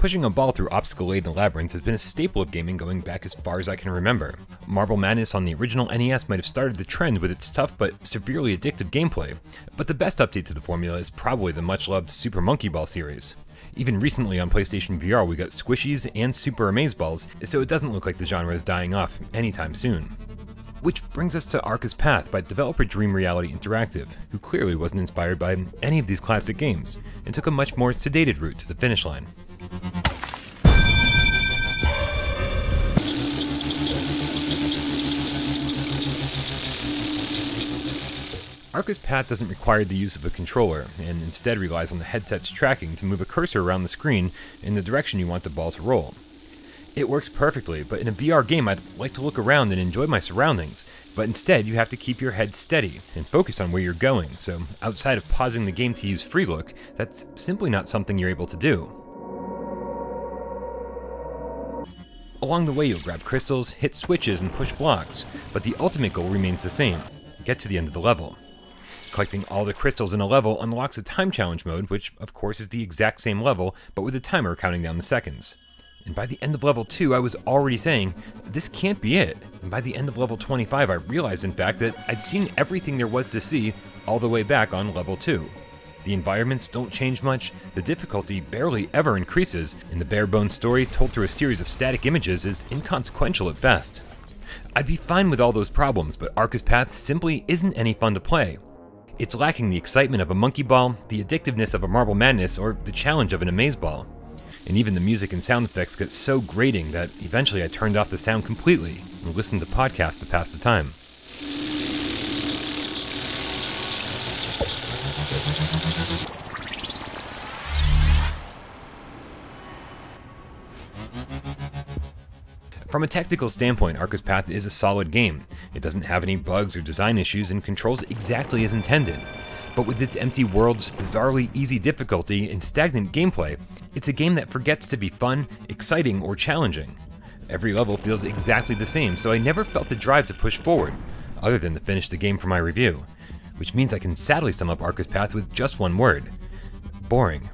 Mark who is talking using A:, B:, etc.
A: Pushing a ball through obstacle-laden labyrinths has been a staple of gaming going back as far as I can remember. Marble Madness on the original NES might have started the trend with its tough but severely addictive gameplay, but the best update to the formula is probably the much-loved Super Monkey Ball series. Even recently on PlayStation VR we got Squishies and Super Amaze Balls, so it doesn't look like the genre is dying off anytime soon. Which brings us to Arca's Path by developer Dream Reality Interactive, who clearly wasn't inspired by any of these classic games, and took a much more sedated route to the finish line. Arca's Path doesn't require the use of a controller, and instead relies on the headset's tracking to move a cursor around the screen in the direction you want the ball to roll. It works perfectly, but in a VR game I'd like to look around and enjoy my surroundings, but instead you have to keep your head steady and focus on where you're going, so outside of pausing the game to use free look, that's simply not something you're able to do. Along the way you'll grab crystals, hit switches, and push blocks, but the ultimate goal remains the same: get to the end of the level. Collecting all the crystals in a level unlocks a time challenge mode, which of course is the exact same level, but with a timer counting down the seconds. And by the end of level 2, I was already saying, this can't be it. And by the end of level 25, I realized in fact that I'd seen everything there was to see all the way back on level 2. The environments don't change much, the difficulty barely ever increases, and the bare-bones story told through a series of static images is inconsequential at best. I'd be fine with all those problems, but Arca's Path simply isn't any fun to play. It's lacking the excitement of a monkey ball, the addictiveness of a Marble Madness, or the challenge of an amaze ball. And even the music and sound effects get so grating that eventually I turned off the sound completely and listened to podcasts to pass the time. From a technical standpoint, Arca's Path is a solid game. It doesn't have any bugs or design issues and controls exactly as intended. But with its empty worlds, bizarrely easy difficulty, and stagnant gameplay, it's a game that forgets to be fun, exciting, or challenging. Every level feels exactly the same, so I never felt the drive to push forward, other than to finish the game for my review. Which means I can sadly sum up Arca's Path with just one word: boring.